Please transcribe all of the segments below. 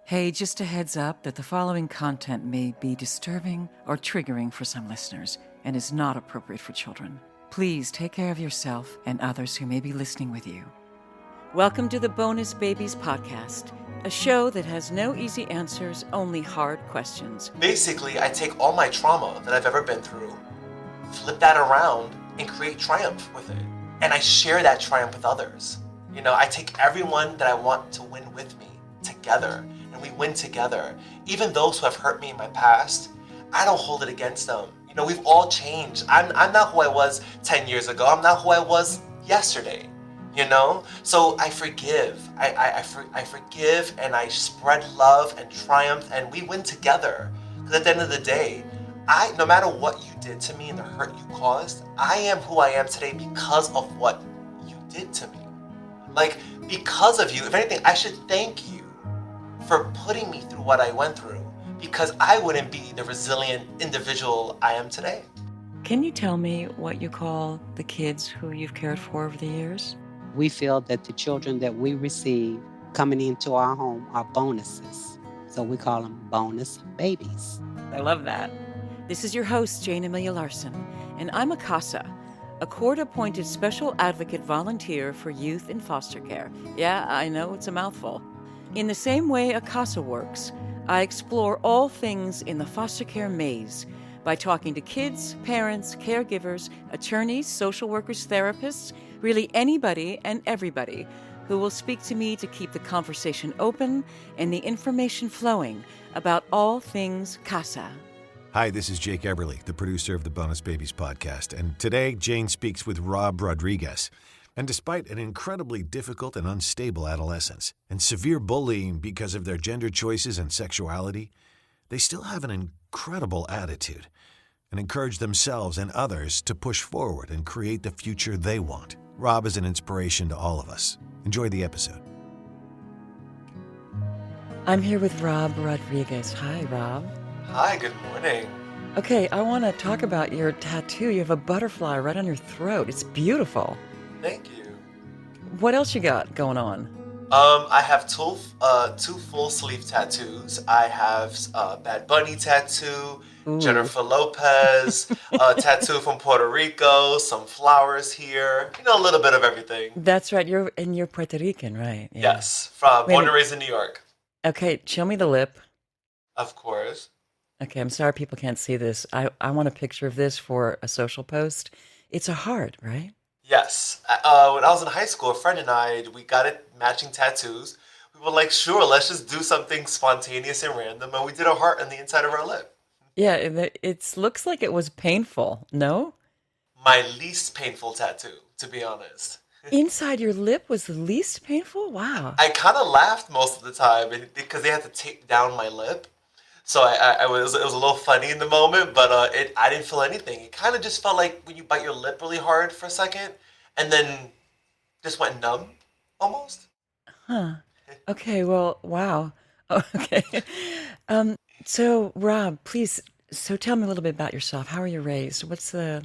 Hey, just a heads up that the following content may be disturbing or triggering for some listeners and is not appropriate for children. Please take care of yourself and others who may be listening with you. Welcome to the Bonus Babies Podcast, a show that has no easy answers, only hard questions. Basically, I take all my trauma that I've ever been through, flip that around, and create triumph with it. And I share that triumph with others. You know, I take everyone that I want to win with me together, and we win together. Even those who have hurt me in my past, I don't hold it against them. You know, we've all changed. I'm not who I was 10 years ago. I'm not who I was yesterday. You know, so I forgive. I forgive, and I spread love and triumph, and we win together. Because at the end of the day, no matter what you did to me and the hurt you caused, I am who I am today because of what you did to me. Like, because of you, if anything, I should thank you for putting me through what I went through, because I wouldn't be the resilient individual I am today. Can you tell me what you call the kids who you've cared for over the years? We feel that the children that we receive coming into our home are bonuses. So we call them bonus babies. I love that. This is your host, Jayne Amelia Larson, and I'm a CASA, a court-appointed special advocate volunteer for youth in foster care. Yeah, I know it's a mouthful. In the same way a CASA works, I explore all things in the foster care maze by talking to kids, parents, caregivers, attorneys, social workers, therapists, really anybody and everybody who will speak to me to keep the conversation open and the information flowing about all things CASA. Hi, this is Jake Eberly, the producer of the Bonus Babies podcast, and today Jayne speaks with Rob Rodriguez. And despite an incredibly difficult and unstable adolescence and severe bullying because of their gender choices and sexuality, they still have an incredible attitude and encourage themselves and others to push forward and create the future they want. Rob is an inspiration to all of us. Enjoy the episode. I'm here with Rob Rodriguez. Hi, Rob. Hi, good morning. Okay, I want to talk about your tattoo. You have a butterfly right on your throat. It's beautiful. Thank you. What else you got going on? I have two full sleeve tattoos. I have a Bad Bunny tattoo, Ooh. Jennifer Lopez, a tattoo from Puerto Rico, some flowers here, you know, a little bit of everything. That's right. You're Puerto Rican, right? Yeah. Yes, born and raised in New York. Okay, show me the lip. Of course. Okay, I'm sorry people can't see this. I want a picture of this for a social post. It's a heart, right? Yes. When I was in high school, a friend and I, we got it matching tattoos. We were like, sure, let's just do something spontaneous and random, and we did a heart on the inside of our lip. Yeah, it looks like it was painful, no? My least painful tattoo, to be honest. Inside your lip was the least painful? Wow. I kind of laughed most of the time because they had to tape down my lip. So it was a little funny in the moment, but I didn't feel anything. It kind of just felt like when you bite your lip really hard for a second, and then just went numb, almost. Huh. Okay, well, wow. Okay. So Rob, please, tell me a little bit about yourself. How are you raised? What's the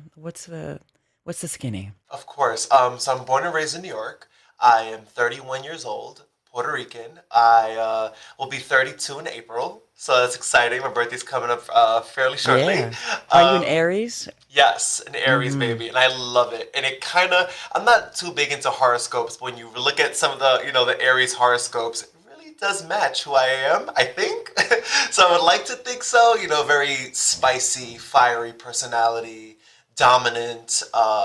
skinny? Of course. So I'm born and raised in New York. I am 31 years old, Puerto Rican. I will be 32 in April, so that's exciting. My birthday's coming up fairly shortly. Yeah. Are you an Aries? Yes, an Aries baby, and I love it. And it kind of, I'm not too big into horoscopes, but when you look at some of the, the Aries horoscopes, it really does match who I am, I think. So I would like to think so, very spicy, fiery personality, dominant,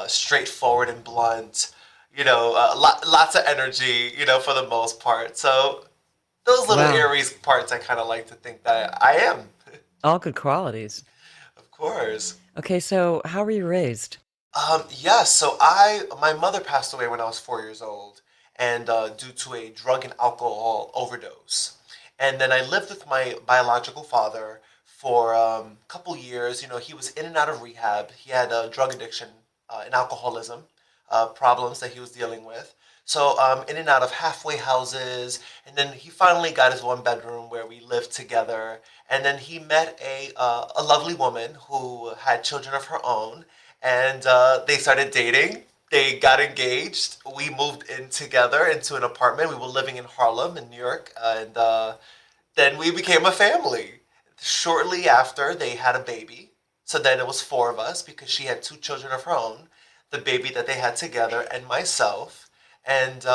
straightforward and blunt, lots of energy, for the most part. So those little Aries parts, I kind of like to think that I am. All good qualities. Of course. Okay, so how were you raised? So my mother passed away when I was 4 years old, and due to a drug and alcohol overdose. And then I lived with my biological father for a couple years. He was in and out of rehab. He had a drug addiction and alcoholism problems that he was dealing with. So in and out of halfway houses, and then he finally got his one bedroom where we lived together. And then he met a lovely woman who had children of her own, and they started dating. They got engaged. We moved in together into an apartment. We were living in Harlem in New York, and then we became a family. Shortly after, they had a baby. So then it was four of us because she had two children of her own, the baby that they had together, and myself. And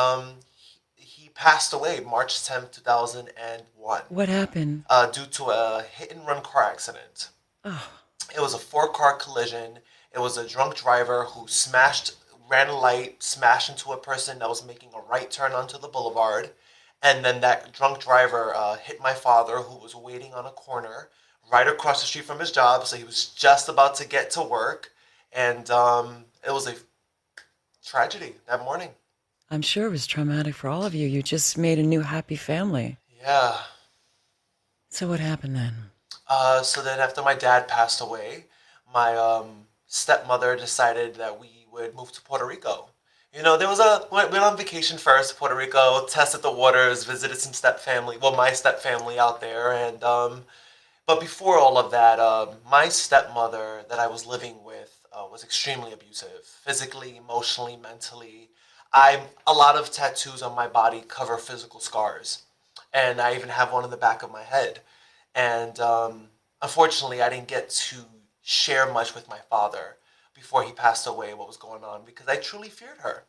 he passed away March 10th, 2001, What happened? due to a hit and run car accident. Oh, It was a four-car collision. It was a drunk driver who ran a light, smashed into a person that was making a right turn onto the boulevard. And then that drunk driver hit my father, who was waiting on a corner right across the street from his job. So he was just about to get to work. And it was a tragedy that morning. I'm sure it was traumatic for all of you. You just made a new happy family. Yeah. So what happened then? So then after my dad passed away, my stepmother decided that we would move to Puerto Rico. You know, went on vacation first to Puerto Rico, tested the waters, visited some my step family out there, and but before all of that, my stepmother that I was living with was extremely abusive, physically, emotionally, mentally. A lot of tattoos on my body cover physical scars, and I even have one in the back of my head. And unfortunately, I didn't get to share much with my father before he passed away what was going on because I truly feared her.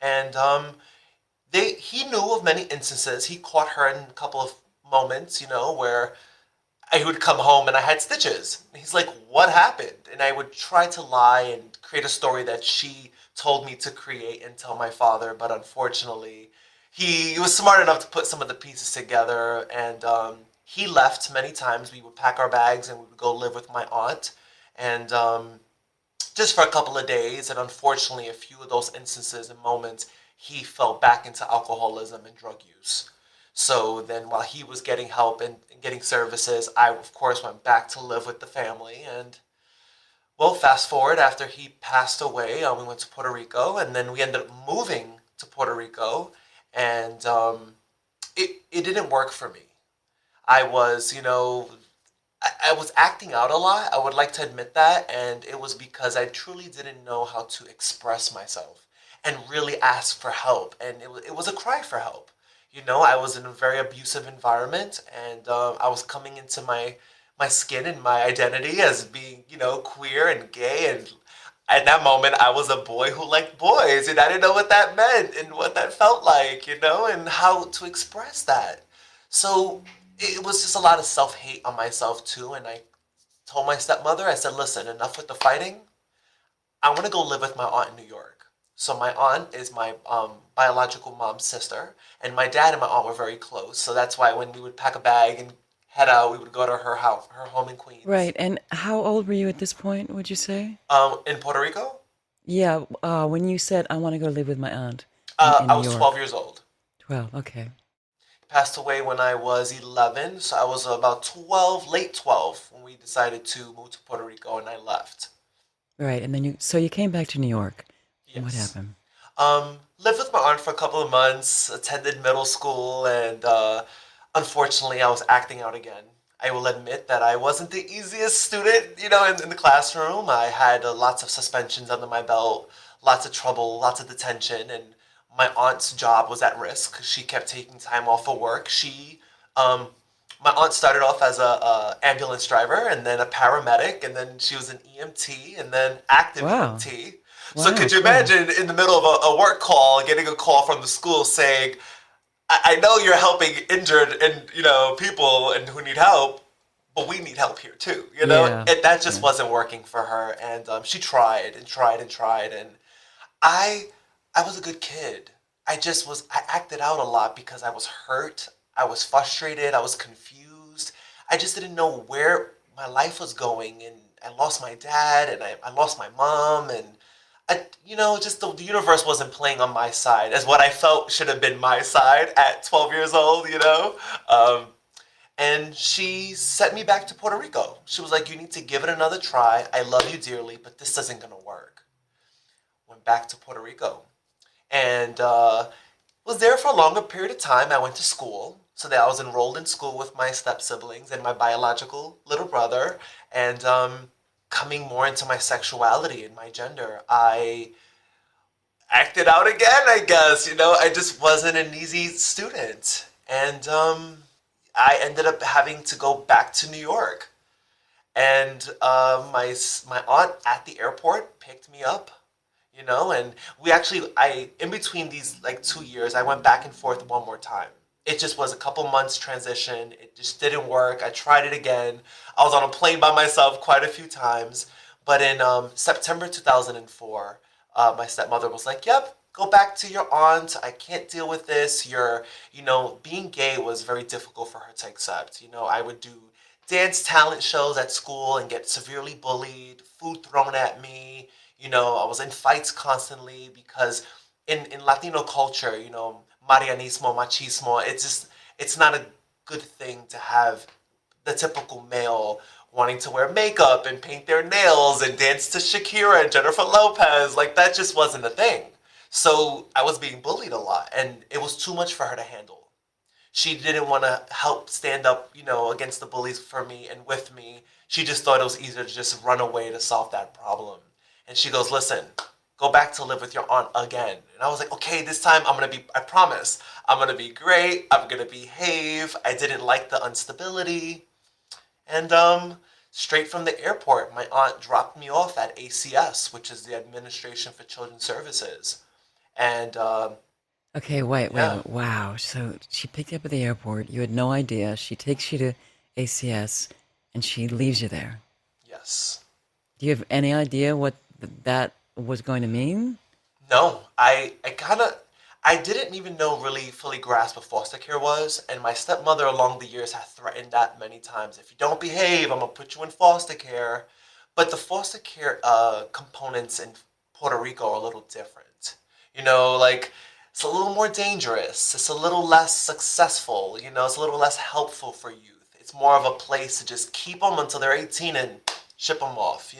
And he knew of many instances. He caught her in a couple of moments, you know, where I would come home and I had stitches. And he's like, what happened? And I would try to lie and create a story that she told me to create and tell my father. But unfortunately, he was smart enough to put some of the pieces together. And he left many times. We would pack our bags and we would go live with my aunt. And just for a couple of days. And unfortunately, a few of those instances and moments, he fell back into alcoholism and drug use. So then while he was getting help and getting services, I, of course, went back to live with the family. And, well, fast forward, after he passed away, we went to Puerto Rico. And then we ended up moving to Puerto Rico. And it didn't work for me. I was, I was acting out a lot. I would like to admit that. And it was because I truly didn't know how to express myself and really ask for help. And it was a cry for help. I was in a very abusive environment, and I was coming into my skin and my identity as being, queer and gay. And at that moment, I was a boy who liked boys, and I didn't know what that meant and what that felt like, and how to express that. So it was just a lot of self-hate on myself, too. And I told my stepmother, I said, listen, enough with the fighting. I want to go live with my aunt in New York. So my aunt is my biological mom's sister, and my dad and my aunt were very close. So that's why when we would pack a bag and head out, we would go to her house, her home in Queens. Right. And how old were you at this point, would you say? In Puerto Rico? Yeah. When you said, I want to go live with my aunt in I New was York. 12 years old. 12, okay. Passed away when I was 11, so I was about 12, late 12, when we decided to move to Puerto Rico, and I left. Right. And then you came back to New York. Yes. What happened? Lived with my aunt for a couple of months, attended middle school, and unfortunately, I was acting out again. I will admit that I wasn't the easiest student, in the classroom. I had lots of suspensions under my belt, lots of trouble, lots of detention, and my aunt's job was at risk. She kept taking time off of work. My aunt started off as a ambulance driver, and then a paramedic, and then she was an EMT, and then active Wow. EMT. Wow, So could you cool. imagine in the middle of a work call, getting a call from the school saying, I know you're helping injured and people and who need help, but we need help here too, Yeah. And that just wasn't working for her. And she tried and tried and tried. And I was a good kid. I acted out a lot because I was hurt. I was frustrated. I was confused. I just didn't know where my life was going. And I lost my dad and I lost my mom, and just the universe wasn't playing on my side as what I felt should have been my side at 12 years old, And she sent me back to Puerto Rico. She was like, you need to give it another try. I love you dearly, but this isn't going to work. Went back to Puerto Rico and was there for a longer period of time. I went to school, so that I was enrolled in school with my step-siblings and my biological little brother, and coming more into my sexuality and my gender, I acted out again, I guess. I just wasn't an easy student. And I ended up having to go back to New York. And my aunt at the airport picked me up, and I in between these like 2 years, I went back and forth one more time. It just was a couple months transition. It just didn't work. I tried it again. I was on a plane by myself quite a few times. But in September 2004, my stepmother was like, "Yep, go back to your aunt. I can't deal with this. Being gay was very difficult for her to accept. I would do dance talent shows at school and get severely bullied, food thrown at me. I was in fights constantly because in Latino culture, Marianismo, machismo, it's not a good thing to have the typical male wanting to wear makeup and paint their nails and dance to Shakira and Jennifer Lopez. Like, that just wasn't a thing. So I was being bullied a lot, and it was too much for her to handle. She didn't want to help stand up, against the bullies for me and with me. She just thought it was easier to just run away to solve that problem. And she goes, "Listen, go back to live with your aunt again." And I was like, "Okay, this time I promise, I'm going to be great. I'm going to behave." I didn't like the instability. And straight from the airport, my aunt dropped me off at ACS, which is the Administration for Children's Services. And Okay, wait, yeah, wow. So she picked you up at the airport. You had no idea. She takes you to ACS and she leaves you there. yes. Do you have any idea what that was going to mean? No, I didn't even know really fully grasp what foster care was, and my stepmother along the years had threatened that many times. If you don't behave, I'm gonna put you in foster care. But the foster care components in Puerto Rico are a little different. Like, it's a little more dangerous. It's a little less successful. It's a little less helpful for youth. It's more of a place to just keep them until they're 18 and ship them off.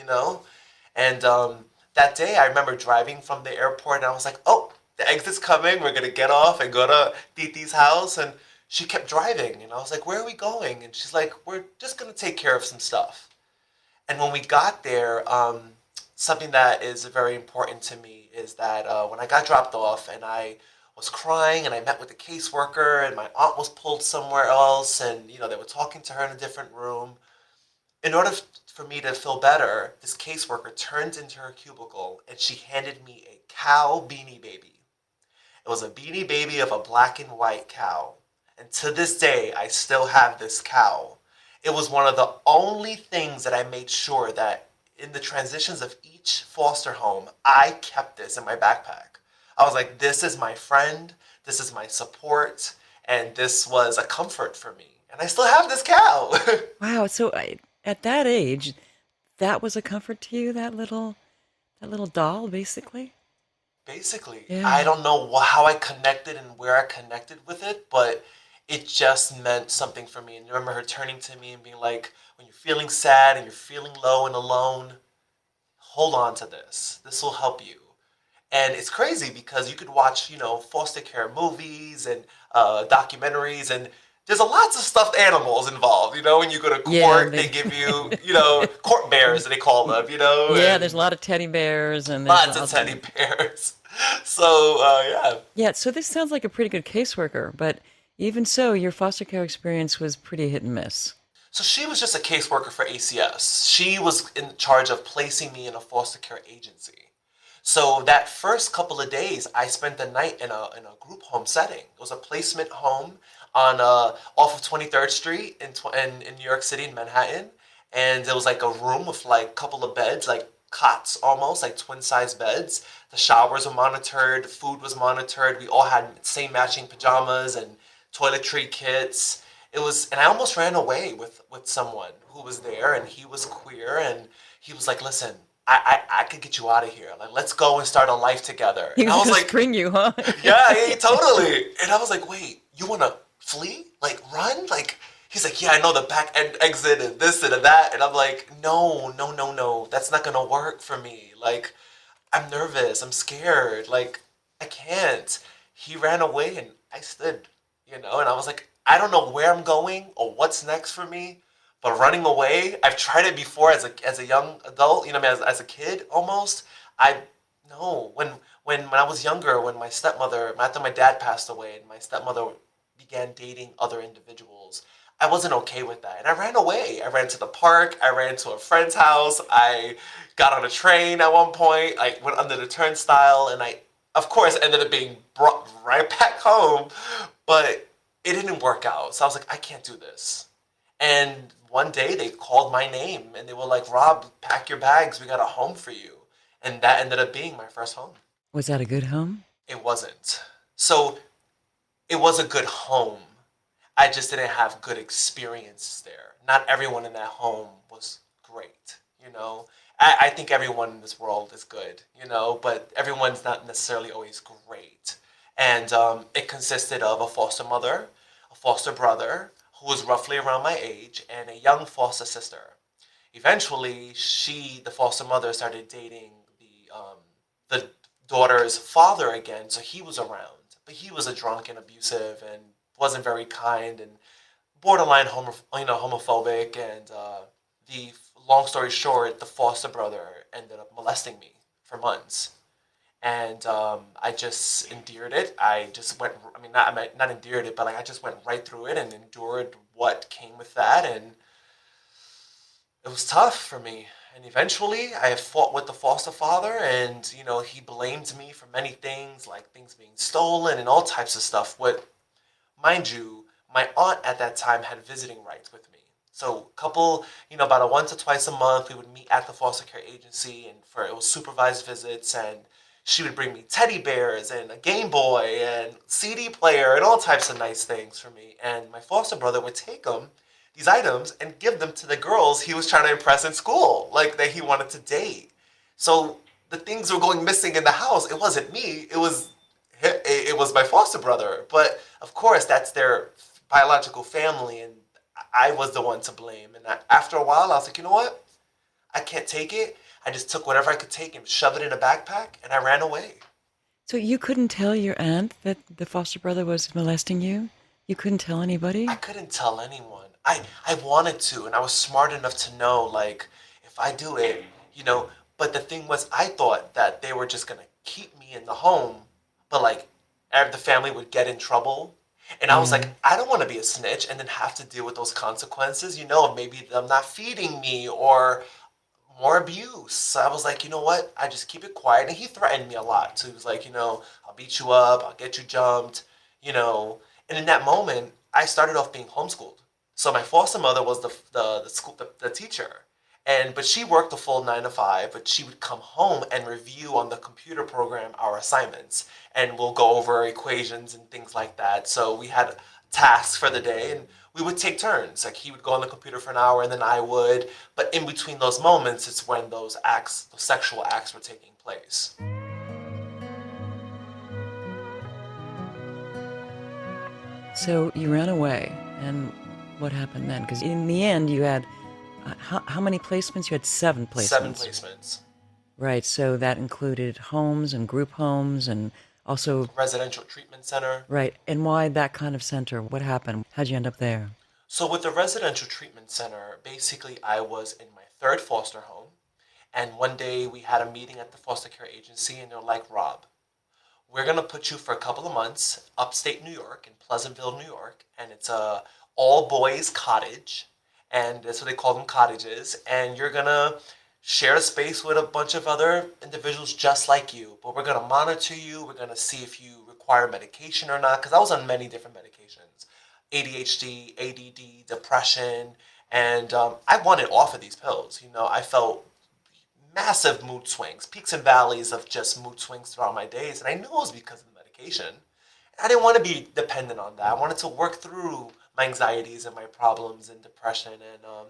And that day, I remember driving from the airport, and I was like, "Oh, the exit's coming. We're gonna get off and go to Titi's house." And she kept driving, and I was like, "Where are we going?" And she's like, "We're just gonna take care of some stuff." And when we got there, something that is very important to me is that when I got dropped off and I was crying and I met with the caseworker and my aunt was pulled somewhere else and they were talking to her in a different room. In order for me to feel better, this caseworker turned into her cubicle and she handed me a cow beanie baby. It was a beanie baby of a black and white cow. And to this day, I still have this cow. It was one of the only things that I made sure that in the transitions of each foster home, I kept this in my backpack. I was like, this is my friend, this is my support, and this was a comfort for me. And I still have this cow. Wow. So at that age, that was a comfort to you, that little doll, basically? Basically, I Yeah. don't know how I connected and where I connected with it, but it just meant something for me. And I remember her turning to me and being like, "When you're feeling sad and you're feeling low and alone, hold on to this. This will help you." And it's crazy because you could watch, foster care movies and documentaries, and there's a lots of stuffed animals involved. When you go to Yeah, court, they give you, court bears, they call them, yeah, there's a and lot of teddy bears and there's lots of lots of. teddy bears. So, yeah. Yeah, so this sounds like a pretty good caseworker, but even so, your foster care experience was pretty hit and miss. So she was just a caseworker for ACS. She was in charge of placing me in a foster care agency. So that first couple of days, I spent the night in a group home setting. It was a placement home on off of 23rd Street in New York City in Manhattan, and it was like a room with like a couple of beds, like cots almost, like twin size beds. The showers were monitored, the food was monitored. We all had same matching pajamas and toiletry kits. And I almost ran away with someone who was there, and he was queer, and he was like, "Listen, I could get you out of here. Like, let's go and start a life together." He And was I was gonna like, string you, huh? "Yeah, totally." And I was like, "Wait, you want to flee? Like, run?" Like, he's like, "Yeah, I know the back end exit and this and that." And I'm like, "No, no, no, no. That's not gonna work for me. Like, I'm nervous. I'm scared. Like, I can't." He ran away and I stood, and I was like, I don't know where I'm going or what's next for me, but running away, I've tried it before as a young adult, as a kid almost. I no, when I was younger, when my stepmother, after my dad passed away and my stepmother began dating other individuals, I wasn't okay with that. And I ran away. I ran to the park. I ran to a friend's house. I got on a train at one point. I went under the turnstile, and I, of course, ended up being brought right back home. But it didn't work out. So I was like, I can't do this. And one day they called my name and they were like, Rob, pack your bags. We got a home for you. And that ended up being my first home. Was that a good home? It wasn't. So it was a good home. I just didn't have good experiences there. Not everyone in that home was great, you know. I think everyone in this world is good, you know, but everyone's not necessarily always great. And it consisted of a foster mother, a foster brother, who was roughly around my age, and a young foster sister. Eventually, the foster mother, started dating the daughter's father again, so he was around. But he was a drunk and abusive and wasn't very kind and borderline homophobic. And the long story short, the foster brother ended up molesting me for months. And I just endured it. I just went, I mean, not endured it, but like I just went right through it and endured what came with that. And it was tough for me. And eventually I fought with the foster father, and, you know, he blamed me for many things, like things being stolen and all types of stuff. What, mind you, my aunt at that time had visiting rights with me. So about once or twice a month, we would meet at the foster care agency, and it was supervised visits, and she would bring me teddy bears and a Game Boy and CD player and all types of nice things for me. And my foster brother would take these items, and give them to the girls he was trying to impress in school, like that he wanted to date. So the things were going missing in the house. It wasn't me. It was my foster brother. But of course, that's their biological family, and I was the one to blame. And after a while, I was like, you know what? I can't take it. I just took whatever I could take and shoved it in a backpack, and I ran away. So you couldn't tell your aunt that the foster brother was molesting you? You couldn't tell anybody? I couldn't tell anyone. I wanted to, and I was smart enough to know, like, if I do it, but the thing was, I thought that they were just going to keep me in the home, but, like, the family would get in trouble. And I was like, I don't want to be a snitch and then have to deal with those consequences, maybe them not feeding me or more abuse. So I was like, you know what? I just keep it quiet. And he threatened me a lot. So he was like, I'll beat you up. I'll get you jumped, And in that moment, I started off being homeschooled. So my foster mother was the teacher. But she worked a full 9 to 5, but she would come home and review on the computer program our assignments. And we'll go over equations and things like that. So we had tasks for the day, and we would take turns. Like, he would go on the computer for an hour, and then I would. But in between those moments, it's when those sexual acts were taking place. So you ran away, and what happened then? Because in the end, you had, how many placements? You had 7 placements. 7 placements. Right, so that included homes and group homes and also... residential treatment center. Right, and why that kind of center? What happened? How'd you end up there? So with the residential treatment center, basically I was in my 3rd foster home, and one day we had a meeting at the foster care agency, and they're like, Rob, we're going to put you for a couple of months upstate New York, in Pleasantville, New York, and it's a all-boys cottage, and that's what they call them, cottages, and you're going to share a space with a bunch of other individuals just like you, but we're going to monitor you, we're going to see if you require medication or not, because I was on many different medications, ADHD, ADD, depression, and I wanted off of these pills. I felt massive mood swings, peaks and valleys of just mood swings throughout my days, and I knew it was because of the medication. I didn't want to be dependent on that. I wanted to work through my anxieties and my problems and depression. And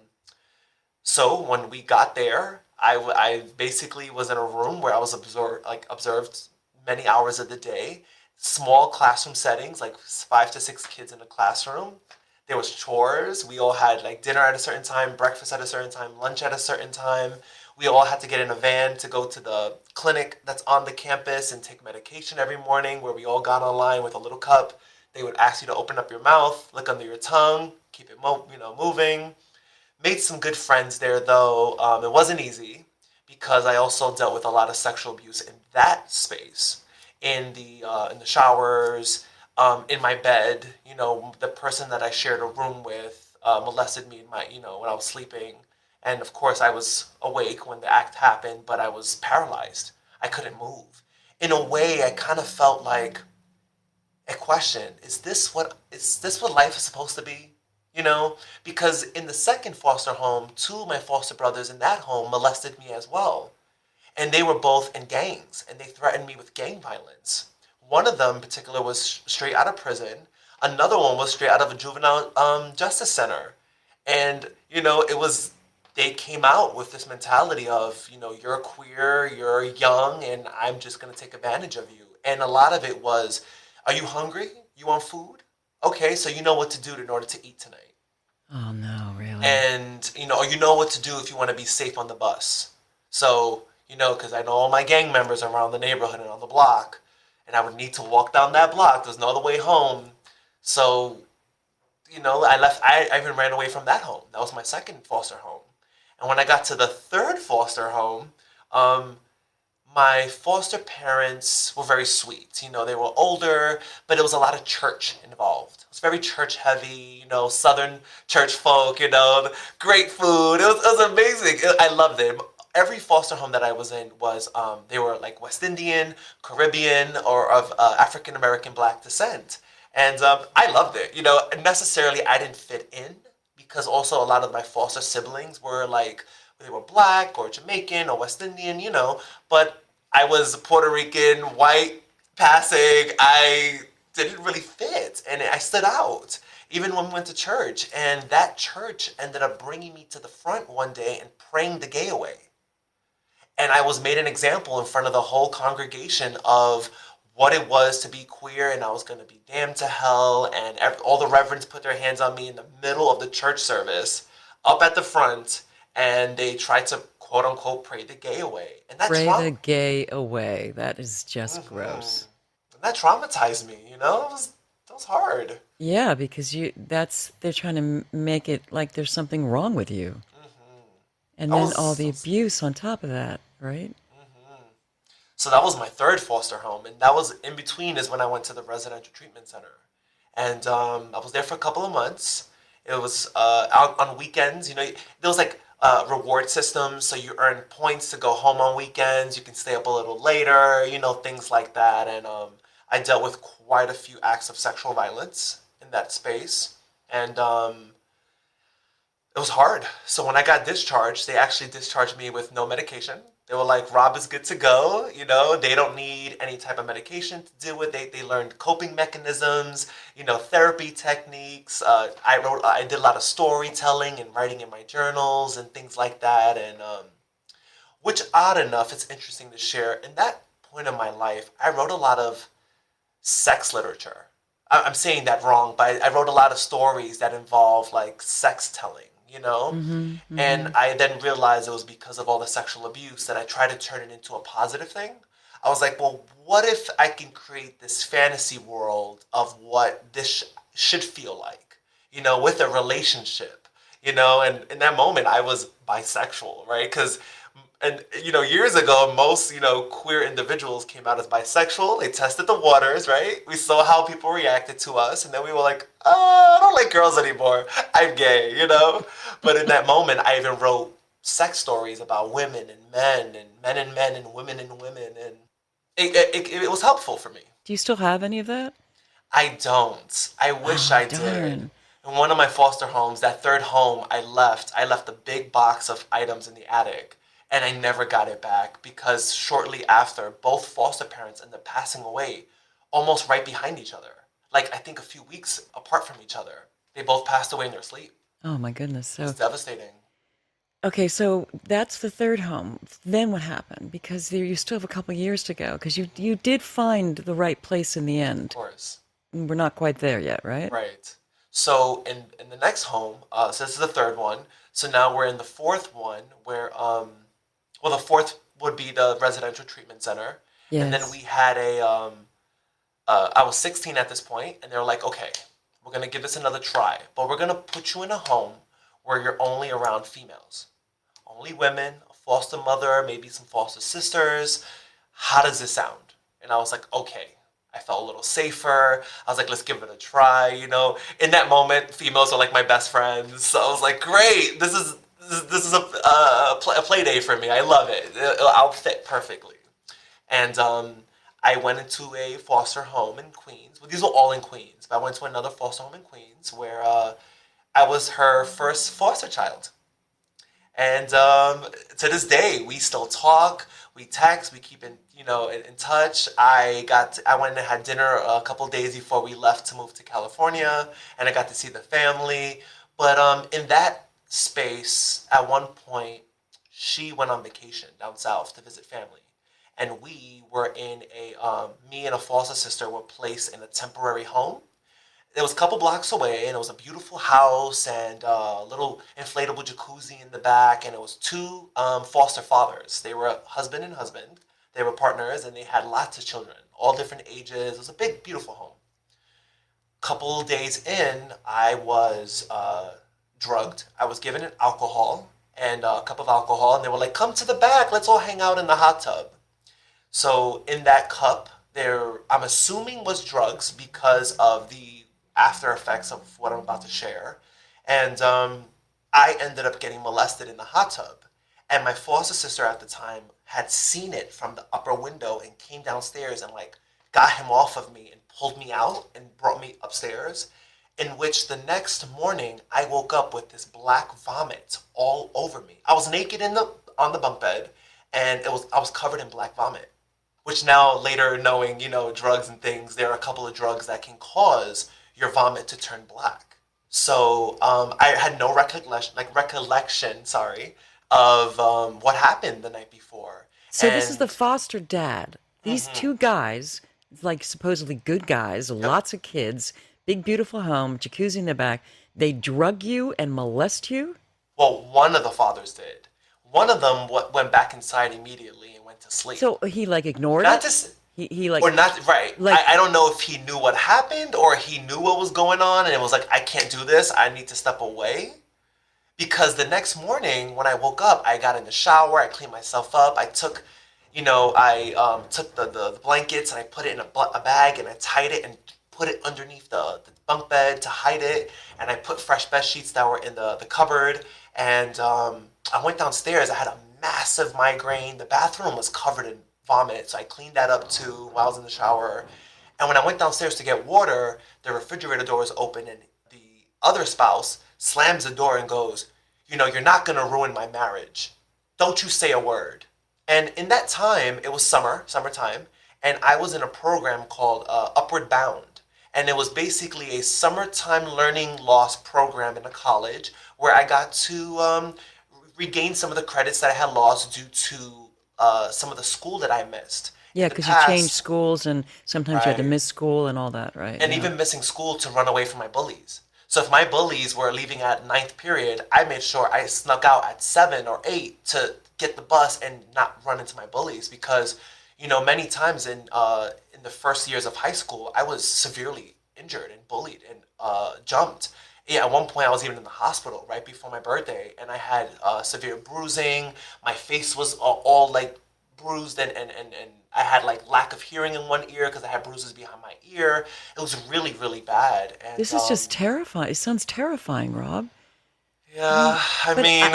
so when we got there, I basically was in a room where I was observed many hours of the day, small classroom settings, like 5 to 6 kids in a classroom. There was chores. We all had like dinner at a certain time, breakfast at a certain time, lunch at a certain time. We all had to get in a van to go to the clinic that's on the campus and take medication every morning, where we all got online with a little cup. They would ask you to open up your mouth, look under your tongue, keep it moving. Made some good friends there, though. It wasn't easy because I also dealt with a lot of sexual abuse in that space, in the showers, in my bed. The person that I shared a room with molested me in my, when I was sleeping. And of course, I was awake when the act happened, but I was paralyzed. I couldn't move. In a way, I kind of felt like a question: is this what life is supposed to be? Because in the second foster home, two of my foster brothers in that home molested me as well. And they were both in gangs, and they threatened me with gang violence. One of them in particular was straight out of prison. Another one was straight out of a juvenile justice center. And, they came out with this mentality of, you're queer, you're young, and I'm just going to take advantage of you. And a lot of it was, are you hungry? You want food? Okay, so you know what to do in order to eat tonight. Oh, no, really? And, or you know what to do if you want to be safe on the bus. So, because I know all my gang members around the neighborhood and on the block, and I would need to walk down that block. There's no other way home. So, I even ran away from that home. That was my second foster home. And when I got to the third foster home, my foster parents were very sweet. They were older, but it was a lot of church involved. It was very church heavy, Southern church folk, great food. It was amazing. I loved it. Every foster home that I was in was, they were like West Indian, Caribbean, or of African American Black descent. And I loved it. Necessarily I didn't fit in because also a lot of my foster siblings were like, they were Black or Jamaican or West Indian, but I was Puerto Rican, white, passing. I didn't really fit, and I stood out, even when we went to church. And that church ended up bringing me to the front one day and praying the gay away. And I was made an example in front of the whole congregation of what it was to be queer, and I was going to be damned to hell. And all the reverends put their hands on me in the middle of the church service, up at the front, and they tried to quote unquote pray the gay away. And that Pray the gay away. That is just gross. And that traumatized me, that was hard. Yeah, because they're trying to make it like there's something wrong with you. And then all the abuse on top of that, right? So that was my third foster home, and that was in between is when I went to the residential treatment center. And I was there for a couple of months. It was out on weekends. There was like reward systems, so you earn points to go home on weekends. You can stay up a little later, things like that. And I dealt with quite a few acts of sexual violence in that space. And it was hard. So when I got discharged, they actually discharged me with no medication. They were like, Rob is good to go. They don't need any type of medication to deal with. They learned coping mechanisms, therapy techniques. I did a lot of storytelling and writing in my journals and things like that. And which, odd enough, it's interesting to share. In that point of my life, I wrote a lot of sex literature. I'm saying that wrong, but I wrote a lot of stories that involve like sex telling. And I then realized it was because of all the sexual abuse that I tried to turn it into a positive thing. I was like, well, what if I can create this fantasy world of what this should feel like, with a relationship, and in that moment I was bisexual, right? Years ago, most, queer individuals came out as bisexual. They tested the waters, right? We saw how people reacted to us, and then we were like, I don't like girls anymore. I'm gay, But in that moment, I even wrote sex stories about women and men and women and women, and it was helpful for me. Do you still have any of that? I don't. I wish I did. In one of my foster homes, that third home I left a big box of items in the attic. And I never got it back because shortly after, both foster parents ended up passing away almost right behind each other. Like, I think a few weeks apart from each other. They both passed away in their sleep. Oh, my goodness. So, it's devastating. Okay, so that's the third home. Then what happened? Because you still have a couple years to go. Because you did find the right place in the end. Of course. We're not quite there yet, right? Right. So in the next home, so this is the third one. So now we're in the fourth one where... the fourth would be the residential treatment center. Yes. And then we had I was 16 at this point, and they were like, okay, we're going to give this another try, but we're going to put you in a home where you're only around females. Only women, a foster mother, maybe some foster sisters. How does this sound? And I was like, okay. I felt a little safer. I was like, let's give it a try. In that moment, females are like my best friends. So I was like, great, this is a play day for me. I love it. I'll fit perfectly. And I went into a foster home in Queens. Well, these were all in Queens, but I went to another foster home in Queens where I was her first foster child. And to this day, we still talk, we text, we keep in touch. I went and had dinner a couple days before we left to move to California, and I got to see the family. But in that space, at one point, she went on vacation down south to visit family. And we were me and a foster sister were placed in a temporary home. It was a couple blocks away, and it was a beautiful house and a little inflatable jacuzzi in the back, and it was two foster fathers. They were husband and husband. They were partners, and they had lots of children, all different ages. It was a big, beautiful home. Couple days in, I was drugged. I was given an alcohol and a cup of alcohol, and they were like, come to the back, let's all hang out in the hot tub. So in that cup, I'm assuming was drugs because of the after effects of what I'm about to share. And I ended up getting molested in the hot tub. And my foster sister at the time had seen it from the upper window and came downstairs and got him off of me and pulled me out and brought me upstairs, in which the next morning I woke up with this black vomit all over me. I was naked on the bunk bed, and I was covered in black vomit. Which now, later knowing, drugs and things, there are a couple of drugs that can cause your vomit to turn black. So I had no recollection, of what happened the night before. So this is the foster dad. These two guys, supposedly good guys, lots of kids, big beautiful home, jacuzzi in the back. They drug you and molest you? Well, one of the fathers did. One of them went back inside immediately and went to sleep. So he ignored not it? To, he or not, right. I don't know if he knew what happened or he knew what was going on and it was like, I can't do this, I need to step away. Because the next morning when I woke up, I got in the shower, I cleaned myself up, I took, took the blankets and I put it in a bag and I tied it and put it underneath the bunk bed to hide it, and I put fresh bed sheets that were in the cupboard, and I went downstairs. I had a massive migraine. The bathroom was covered in vomit, so I cleaned that up too while I was in the shower. And when I went downstairs to get water, the refrigerator door was open, and the other spouse slams the door and goes, you're not going to ruin my marriage. Don't you say a word. And in that time, it was summertime, and I was in a program called Upward Bound. And it was basically a summertime learning loss program in a college where I got to regain some of the credits that I had lost due to some of the school that I missed. Yeah, because you changed schools and sometimes you had to miss school and all that, right? And even missing school to run away from my bullies. So if my bullies were leaving at 9th period, I made sure I snuck out at 7 or 8 to get the bus and not run into my bullies because, many times in the first years of high school, I was severely injured and bullied and jumped. Yeah, at one point I was even in the hospital right before my birthday, and I had severe bruising. My face was all bruised, and I had lack of hearing in one ear because I had bruises behind my ear. It was really, really bad. And, this is just terrifying. It sounds terrifying, Rob. Yeah, I mean,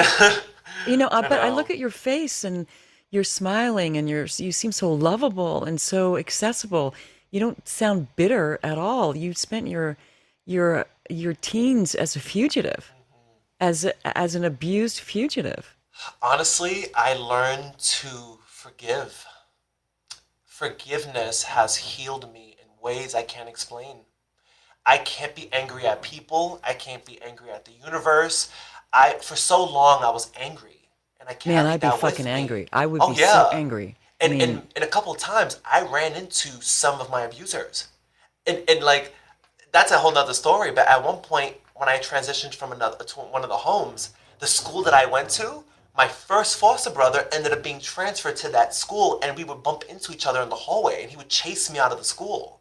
but I look at your face and you're smiling and you seem so lovable and so accessible. You don't sound bitter at all. You spent your teens as a fugitive, as an abused fugitive. Honestly, I learned to forgive. Forgiveness has healed me in ways I can't explain. I can't be angry at people. I can't be angry at the universe. For so long I was angry. And I can't. Man, I'd be fucking angry. I would be so angry. And a couple of times I ran into some of my abusers. And that's a whole nother story. But at one point when I transitioned from to one of the homes, the school that I went to, my first foster brother ended up being transferred to that school, and we would bump into each other in the hallway, and he would chase me out of the school.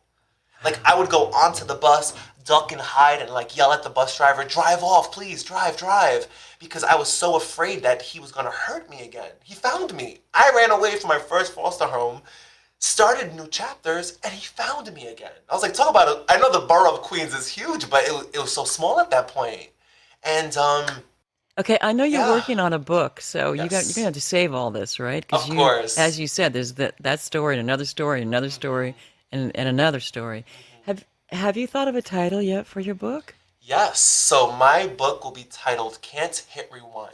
I would go onto the bus, duck and hide, and yell at the bus driver, drive off, please, drive, because I was so afraid that he was going to hurt me again. He found me. I ran away from my first foster home started new chapters, and he found me again. I was like, talk about it. I know the borough of Queens is huge, but it was so small at that point. And Okay, I know you're yeah, working on a book, so you're gonna yes, have to save all this, right? of Because as course. you said, there's that story and another story and another story and another story. Have you thought of a title yet for your book? Yes. So my book will be titled Can't Hit Rewind.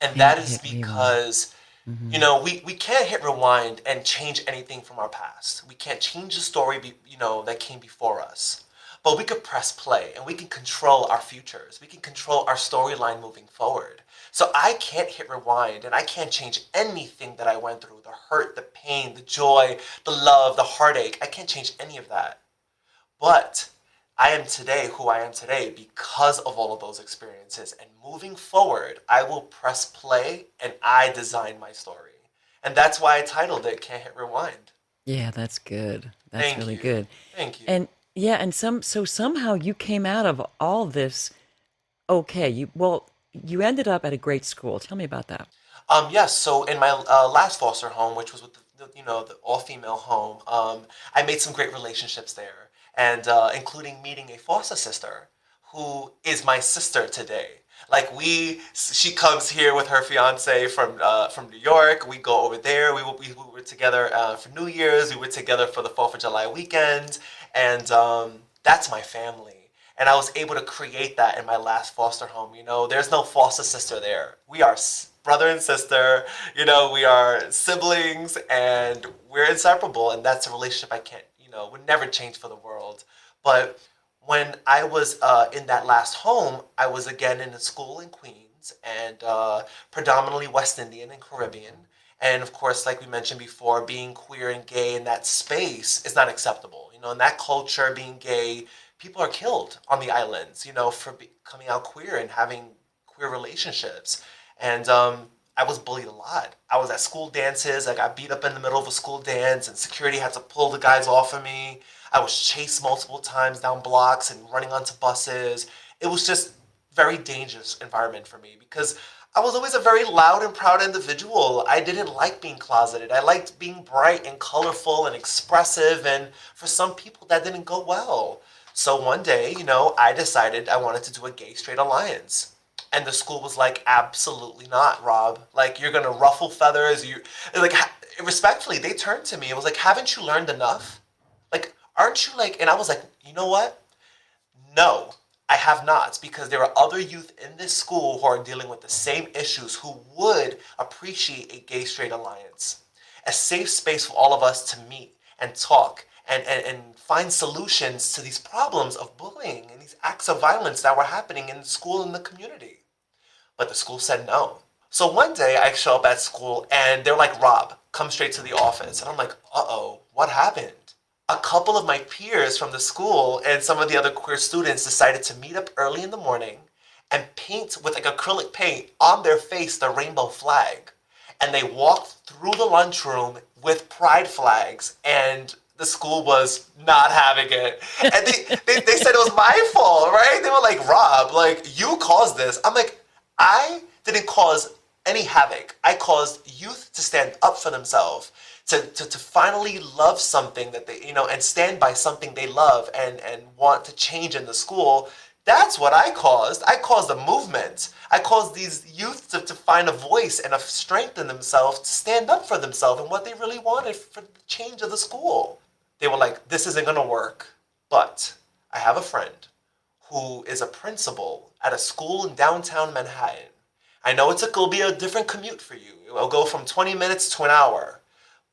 And Can't that is hit rewind. because, Hmm. we can't hit rewind and change anything from our past. We can't change the story, that came before us. But we could press play and we can control our futures. We can control our storyline moving forward. So I can't hit rewind and I can't change anything that I went through, the hurt, the pain, the joy, the love, the heartache. I can't change any of that. But I am today who I am today because of all of those experiences. And moving forward, I will press play and I design my story. And that's why I titled it Can't Hit Rewind. Yeah, that's good. That's Thank really you. good. Thank you. And yeah, and so somehow you came out of all this okay. You ended up at a great school. Tell me about that. Yes, so in my last foster home, which was with the all-female home, I made some great relationships there, and including meeting a foster sister who is my sister today. Like she comes here with her fiance from New York. We go over there. We were together for New Year's. We were together for the Fourth of July weekend, and that's my family. And I was able to create that in my last foster home. There's no foster sister there. We are brother and sister. We are siblings, and we're inseparable. And that's a relationship I can't, would never change for the world. But when I was in that last home, I was again in a school in Queens, and predominantly West Indian and Caribbean. And of course, like we mentioned before, being queer and gay in that space is not acceptable. In that culture, being gay, people are killed on the islands, for coming out queer and having queer relationships. And I was bullied a lot. I was at school dances. I got beat up in the middle of a school dance, and security had to pull the guys off of me. I was chased multiple times down blocks and running onto buses. It was just very dangerous environment for me because I was always a very loud and proud individual. I didn't like being closeted. I liked being bright and colorful and expressive, and for some people that didn't go well. So one day, I decided I wanted to do a gay straight alliance. And the school was like, absolutely not, Rob. Like, you're gonna ruffle feathers. Like, respectfully, they turned to me. It was like, haven't you learned enough? Like, aren't you like, and I was like, you know what? No, I have not, because there are other youth in this school who are dealing with the same issues who would appreciate a gay straight alliance. A safe space for all of us to meet and talk and find solutions to these problems of bullying and these acts of violence that were happening in the school and the community. But the school said no. So one day I show up at school and they're like, Rob, come straight to the office. And I'm like, uh-oh, what happened? A couple of my peers from the school and some of the other queer students decided to meet up early in the morning and paint with like acrylic paint on their face the rainbow flag. And they walked through the lunchroom with pride flags, and the school was not having it. And they said it was my fault, right? They were like, Rob, like, you caused this. I'm like, I didn't cause any havoc. I caused youth to stand up for themselves, to finally love something that they, and stand by something they love and want to change in the school. That's what I caused. I caused a movement. I caused these youth to find a voice and a strength in themselves to stand up for themselves and what they really wanted for the change of the school. They were like, this isn't going to work. But I have a friend who is a principal at a school in downtown Manhattan. I know it'll be a different commute for you. It will go from 20 minutes to an hour.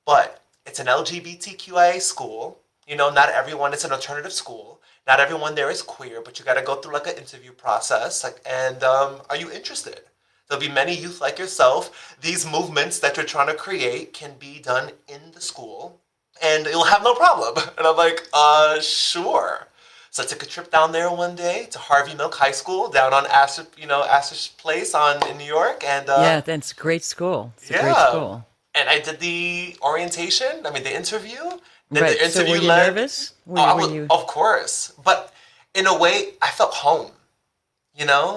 But it's an LGBTQIA school. Not everyone, it's an alternative school. Not everyone there is queer, but you got to go through like an interview process. And are you interested? There'll be many youth like yourself. These movements that you're trying to create can be done in the school, and you'll have no problem. And I'm like, sure. So I took a trip down there one day to Harvey Milk High School down on Astor Place in New York, and Yeah, that's a great school. It's a great yeah. school. And I did the orientation. I mean, the interview. Right. The So were interview you led. nervous? Oh, I Were was, you? of course. But in a way, I felt home.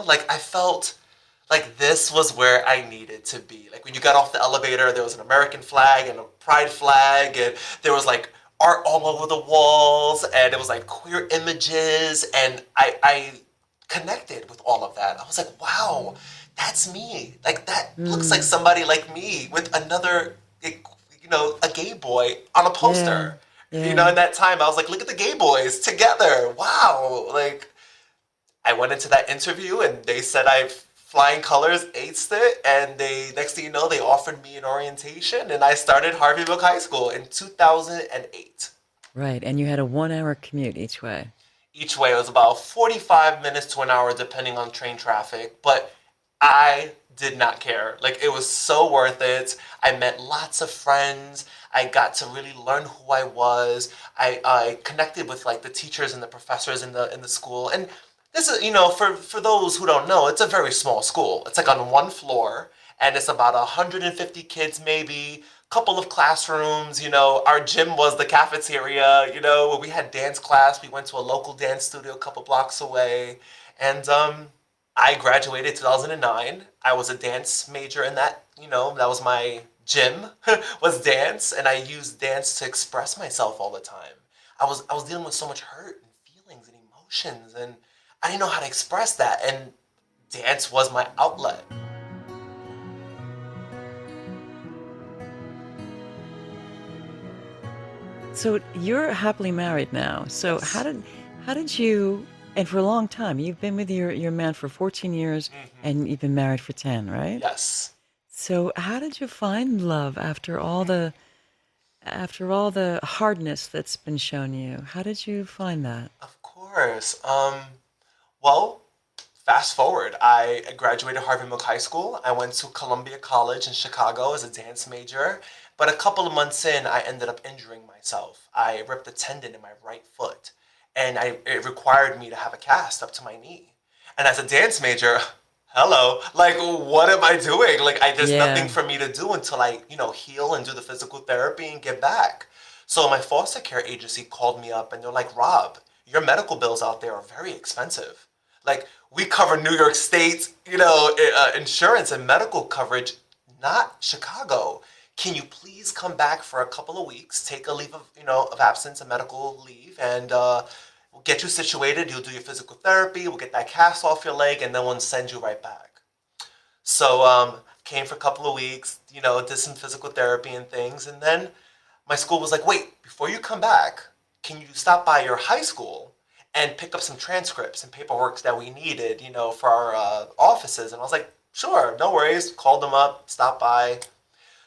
Like I felt Like, this was where I needed to be. Like, when you got off the elevator, there was an American flag and a pride flag, and there was like art all over the walls, and it was like queer images, and I connected with all of that. I was like, wow, that's me. Like, that looks like somebody like me with another, a gay boy on a poster. Yeah. In that time, I was like, look at the gay boys together. Wow. Like, I went into that interview and they said I flying colors aced it, and next thing you know, they offered me an orientation, and I started Harvey Milk High School in 2008. Right. And you had a 1 hour commute each way. Each way, it was about 45 minutes to an hour depending on train traffic, but I did not care. Like, it was so worth it. I met lots of friends. I got to really learn who I was. I connected with like the teachers and the professors in the school. And this is, for those who don't know, it's a very small school. It's like on one floor, and it's about 150 kids maybe, couple of classrooms. Our gym was the cafeteria. When we had dance class, we went to a local dance studio a couple blocks away. And I graduated 2009. I was a dance major in that. That was my gym, was dance, and I used dance to express myself all the time. I was dealing with so much hurt and feelings and emotions, and I didn't know how to express that, and dance was my outlet. So you're happily married now. So Yes. how did you, and for a long time, you've been with your man for 14 years and you've been married for 10, right? Yes. So how did you find love after all the hardness that's been shown you? How did you find that? Of course. Well, fast forward. I graduated Harvey Milk High School. I went to Columbia College in Chicago as a dance major. But a couple of months in, I ended up injuring myself. I ripped a tendon in my right foot, and it required me to have a cast up to my knee. And as a dance major, hello, like, what am I doing? Like, there's nothing Yeah. for me to do until I, heal and do the physical therapy and get back. So my foster care agency called me up, and they're like, Rob, your medical bills out there are very expensive. Like, we cover New York State, insurance and medical coverage, not Chicago. Can you please come back for a couple of weeks, take a leave of absence, a medical leave, and we'll get you situated. You'll do your physical therapy. We'll get that cast off your leg, and then we'll send you right back. So came for a couple of weeks, did some physical therapy and things, and then my school was like, wait, before you come back, can you stop by your high school and pick up some transcripts and paperwork that we needed, for our offices? And I was like, sure, no worries. Called them up, stopped by.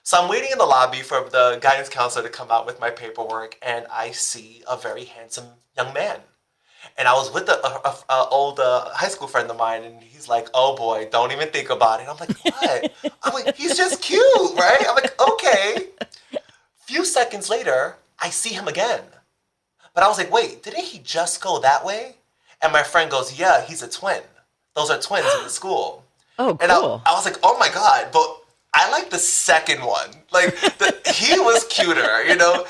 So I'm waiting in the lobby for the guidance counselor to come out with my paperwork, and I see a very handsome young man. And I was with a old high school friend of mine, and he's like, oh boy, don't even think about it. I'm like, what? I'm like, he's just cute, right? I'm like, okay. Few seconds later, I see him again. But I was like, wait, didn't he just go that way? And my friend goes, yeah, he's a twin. Those are twins in the school. Oh, And cool. I was like, oh my God, but I like the second one. Like, he was cuter,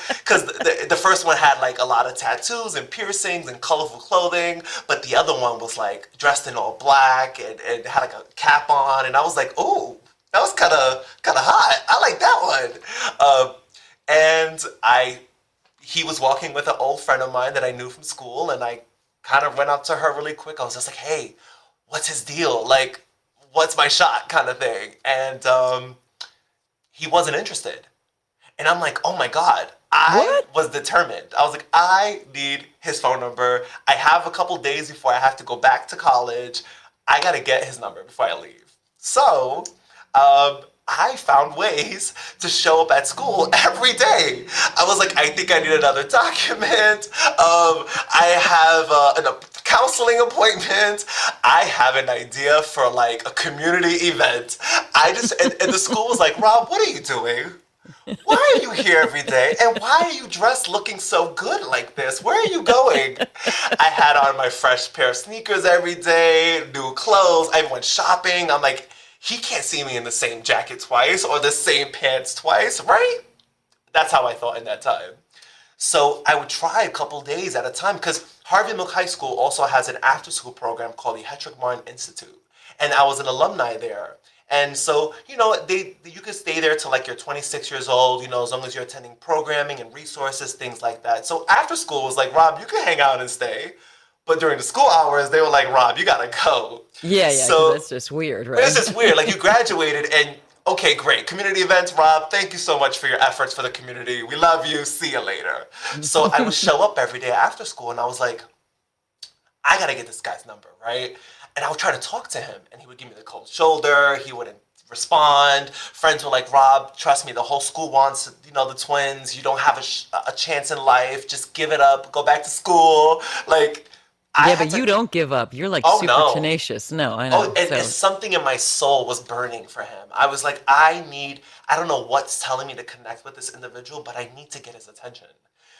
because the first one had like a lot of tattoos and piercings and colorful clothing, but the other one was like dressed in all black and had like a cap on, and I was like, oh, that was kind of hot. I like that one. And he was walking with an old friend of mine that I knew from school, and I kind of went up to her really quick. I was just like, hey, what's his deal? Like, what's my shot kind of thing? And he wasn't interested. And I'm like, oh my God, I was determined. I was like, I need his phone number. I have a couple days before I have to go back to college. I got to get his number before I leave. So I found ways to show up at school every day. I was like, I think I need another document. I have a counseling appointment. I have an idea for like a community event. And the school was like, Rob, what are you doing? Why are you here every day? And why are you dressed looking so good like this? Where are you going? I had on my fresh pair of sneakers every day, new clothes. I went shopping. I'm like, he can't see me in the same jacket twice or the same pants twice, right? That's how I thought in that time. So I would try a couple days at a time, because Harvey Milk High School also has an after-school program called the Hedrick Martin Institute. And I was an alumni there. And so, you could stay there till like you're 26 years old, as long as you're attending programming and resources, things like that. So after school was like, Rob, you can hang out and stay. But during the school hours, they were like, Rob, you gotta go. Yeah, because So that's just weird, right? it's just weird. Like, you graduated and, okay, great. Community events, Rob, thank you so much for your efforts for the community. We love you. See you later. So I would show up every day after school, and I was like, I gotta get this guy's number, right? And I would try to talk to him, and he would give me the cold shoulder. He wouldn't respond. Friends were like, Rob, trust me, the whole school wants, the twins. You don't have a chance in life. Just give it up. Go back to school. Like, yeah, but you don't give up. You're like super tenacious. No, I know. And something in my soul was burning for him. I was like, I don't know what's telling me to connect with this individual, but I need to get his attention.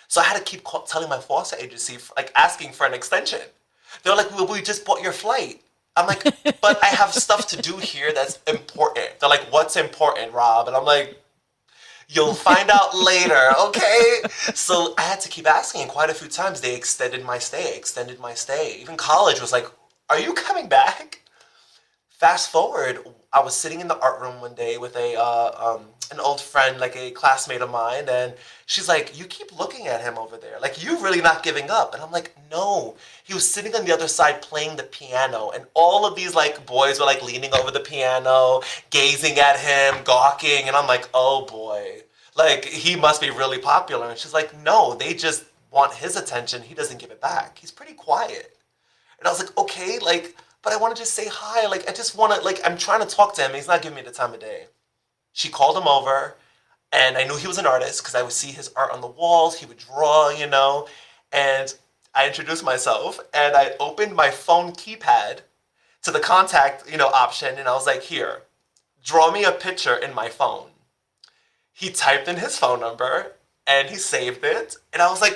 So I had to keep telling my foster agency, like asking for an extension. They're like, well, we just bought your flight. I'm like, but I have stuff to do here that's important. They're like, what's important, Rob? And I'm like, you'll find out later, okay? So I had to keep asking, and quite a few times they extended my stay. Even college was like, are you coming back? Fast forward, I was sitting in the art room one day with an old friend, like a classmate of mine, and she's like, you keep looking at him over there. Like, you're really not giving up. And I'm like, no. He was sitting on the other side playing the piano, and all of these, like, boys were, like, leaning over the piano, gazing at him, gawking, and I'm like, oh, boy. Like, he must be really popular. And she's like, no, they just want his attention. He doesn't give it back. He's pretty quiet. And I was like, okay, like, but I want to just say hi. Like, I just want to, like, I'm trying to talk to him, and he's not giving me the time of day. She called him over, and I knew he was an artist because I would see his art on the walls. He would draw, and I introduced myself, and I opened my phone keypad to the contact, option, and I was like, here, draw me a picture in my phone. He typed in his phone number, and he saved it, and I was like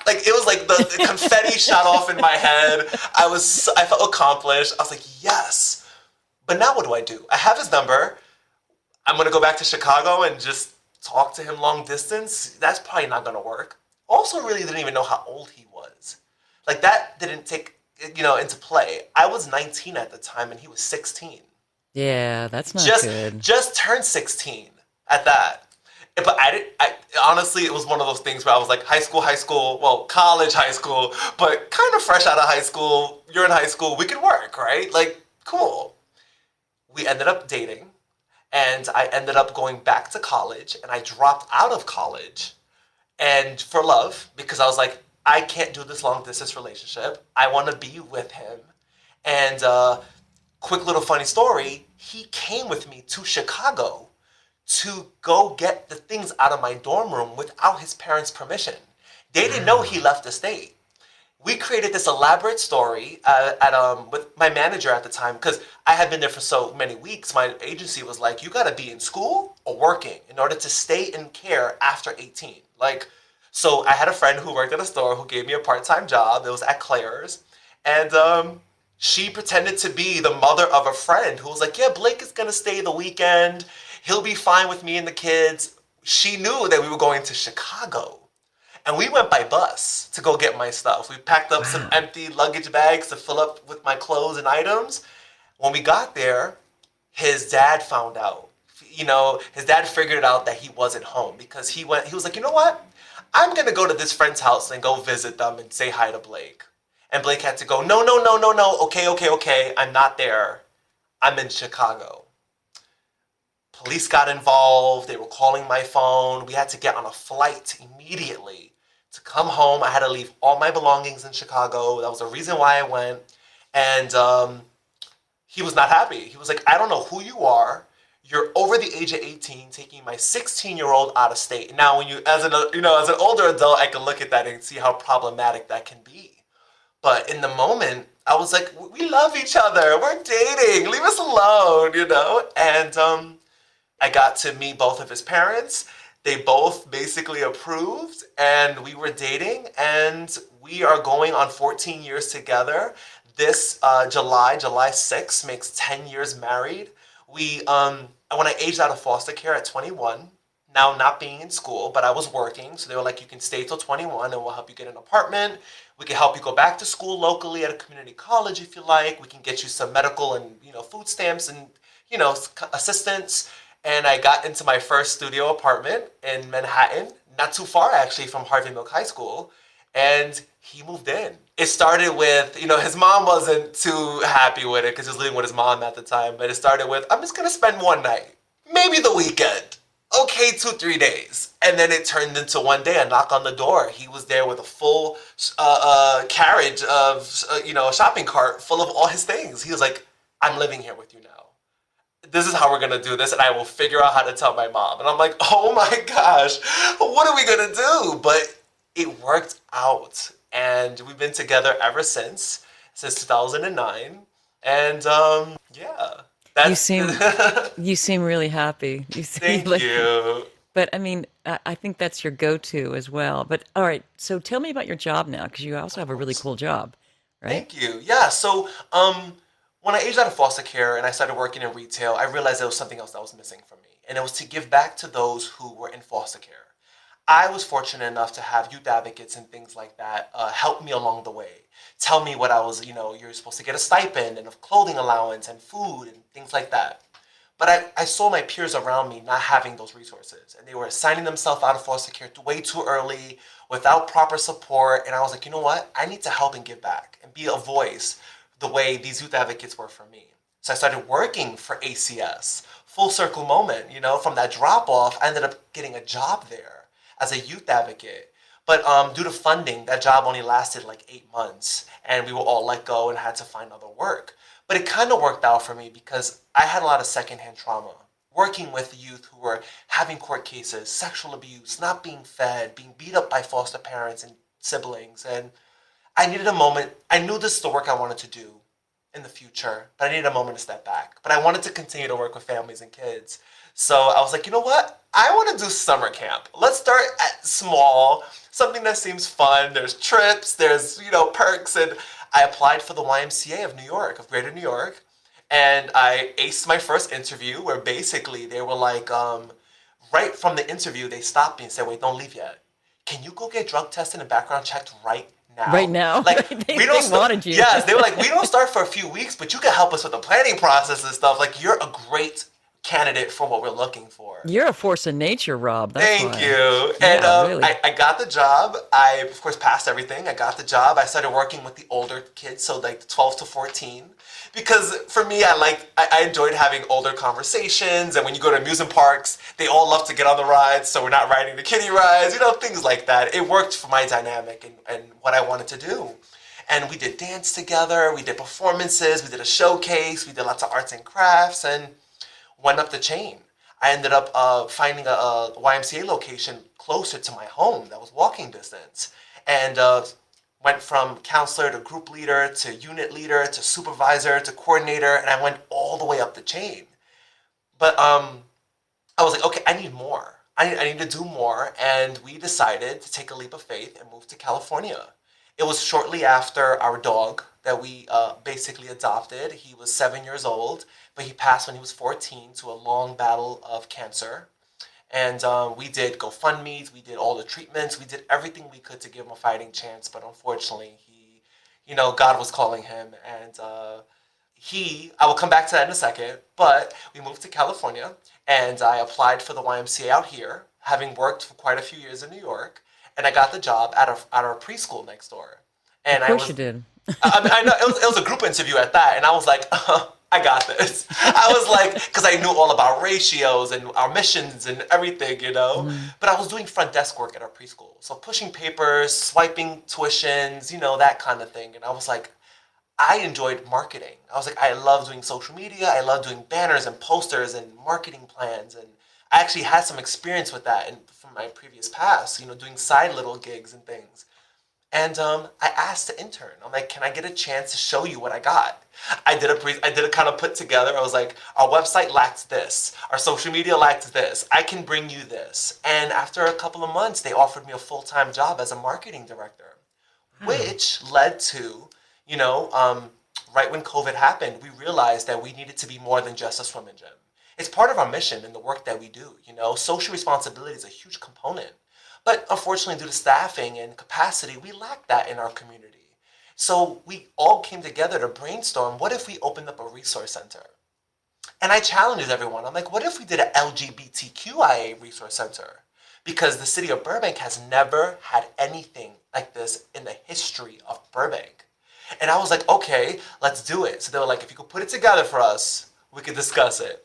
it was like the confetti shot off in my head. I felt accomplished. I was like, yes. But now what do? I have his number. I'm going to go back to Chicago and just talk to him long distance. That's probably not going to work. Also really didn't even know how old he was. Like, that didn't take, into play. I was 19 at the time, and he was 16. Yeah, that's not good. Just turned 16 at that. But honestly, it was one of those things where I was like, high school, well, college, high school, but kind of fresh out of high school. You're in high school. We could work, right? Like, cool. We ended up dating. And I ended up going back to college, and I dropped out of college and for love, because I was like, I can't do this long distance relationship. I want to be with him. And quick little funny story, he came with me to Chicago to go get the things out of my dorm room without his parents' permission. They didn't know he left the state. We created this elaborate story with my manager at the time, because I had been there for so many weeks. My agency was like, you got to be in school or working in order to stay in care after 18. Like, so I had a friend who worked at a store who gave me a part-time job. It was at Claire's. And she pretended to be the mother of a friend who was like, yeah, Blake is going to stay the weekend. He'll be fine with me and the kids. She knew that we were going to Chicago. And we went by bus to go get my stuff. We packed up some empty luggage bags to fill up with my clothes and items. When we got there, his dad found out. His dad figured out that he wasn't home, because he was like, you know what? I'm going to go to this friend's house and go visit them and say hi to Blake. And Blake had to go, no. Okay. I'm not there. I'm in Chicago. Police got involved. They were calling my phone. We had to get on a flight immediately to come home. I had to leave all my belongings in Chicago. That was the reason why I went. And he was not happy. He was like, I don't know who you are. You're over the age of 18, taking my 16-year-old out of state. Now, when as an older adult, I can look at that and see how problematic that can be. But in the moment, I was like, we love each other. We're dating. Leave us alone, And I got to meet both of his parents. They both basically approved, and we were dating, and we are going on 14 years together. This July 6th, makes 10 years married. When I aged out of foster care at 21, now not being in school, but I was working, so they were like, you can stay till 21 and we'll help you get an apartment. We can help you go back to school locally at a community college if you like. We can get you some medical and, food stamps and, assistance. And I got into my first studio apartment in Manhattan, not too far actually from Harvey Milk High School. And he moved in. It started with, his mom wasn't too happy with it because he was living with his mom at the time. But it started with, I'm just going to spend one night, maybe the weekend. Okay, 2-3 days. And then it turned into one day, a knock on the door. He was there with a full carriage of, a shopping cart full of all his things. He was like, I'm living here with you now. This is how we're going to do this, and I will figure out how to tell my mom. And I'm like, oh my gosh, what are we going to do? But it worked out, and we've been together ever since 2009. And yeah. You seem really happy. Thank you. But I mean, I think that's your go-to as well. But all right, so tell me about your job now, because you also have a really cool job, right? Thank you. Yeah. So when I aged out of foster care and I started working in retail, I realized there was something else that was missing for me, and it was to give back to those who were in foster care. I was fortunate enough to have youth advocates and things like that help me along the way. Tell me what I was, you're supposed to get a stipend and a clothing allowance and food and things like that. But I saw my peers around me not having those resources, and they were signing themselves out of foster care way too early without proper support. And I was like, you know what? I need to help and give back and be a voice the way these youth advocates were for me. So I started working for ACS. Full circle moment, from that drop off, I ended up getting a job there as a youth advocate. But due to funding, that job only lasted like 8 months, and we were all let go and had to find other work. But it kind of worked out for me because I had a lot of secondhand trauma. Working with youth who were having court cases, sexual abuse, not being fed, being beat up by foster parents and siblings. And I needed a moment. I knew this is the work I wanted to do in the future, but I needed a moment to step back. But I wanted to continue to work with families and kids. So I was like, you know what? I want to do summer camp. Let's start at small, something that seems fun. There's trips, there's, perks. And I applied for the YMCA of New York, of Greater New York. And I aced my first interview where basically they were like, right from the interview, they stopped me and said, wait, don't leave yet. Can you go get drug tested and background checked right now? Right now? Like, they wanted you. Yes, they were like, we don't start for a few weeks, but you can help us with the planning process and stuff. Like, you're a great candidate for what we're looking for. You're a force of nature, Rob. That's Thank why. you. Yeah, And really. I got the job. I, of course, passed everything. I got the job. I started working with the older kids, so like 12 to 14. Because for me, I enjoyed having older conversations. And when you go to amusement parks, they all love to get on the rides, so we're not riding the kiddie rides, things like that. It worked for my dynamic and what I wanted to do. And we did dance together. We did performances. We did a showcase. We did lots of arts and crafts. And went up the chain. I ended up finding a YMCA location closer to my home that was walking distance, and went from counselor to group leader to unit leader to supervisor to coordinator, and I went all the way up the chain. But I was like, okay, I need more. I need to do more, and we decided to take a leap of faith and move to California. It was shortly after our dog that we basically adopted. He was 7 years old, but he passed when he was 14 to a long battle of cancer. And we did GoFundMes, we did all the treatments, we did everything we could to give him a fighting chance. But unfortunately, God was calling him. And I will come back to that in a second, but we moved to California and I applied for the YMCA out here, having worked for quite a few years in New York. And I got the job at our preschool next door. And of course you did. I know it was a group interview at that, and I was like, I got this. I was like, because I knew all about ratios and our missions and everything, But I was doing front desk work at our preschool, so pushing papers, swiping tuitions, that kind of thing. And I was like, I enjoyed marketing. I was like, I love doing social media. I love doing banners and posters and marketing plans, and I actually had some experience with that from my previous past, doing side little gigs and things. And I asked the intern, I'm like, can I get a chance to show you what I got? I did a kind of put together. I was like, our website lacked this. Our social media lacked this. I can bring you this. And after a couple of months, they offered me a full-time job as a marketing director, which led to, right when COVID happened, we realized that we needed to be more than just a swim gym. It's part of our mission and the work that we do, Social responsibility is a huge component. But unfortunately, due to staffing and capacity, we lack that in our community. So we all came together to brainstorm, what if we opened up a resource center? And I challenged everyone. I'm like, what if we did an LGBTQIA resource center? Because the city of Burbank has never had anything like this in the history of Burbank. And I was like, okay, let's do it. So they were like, if you could put it together for us, we could discuss it.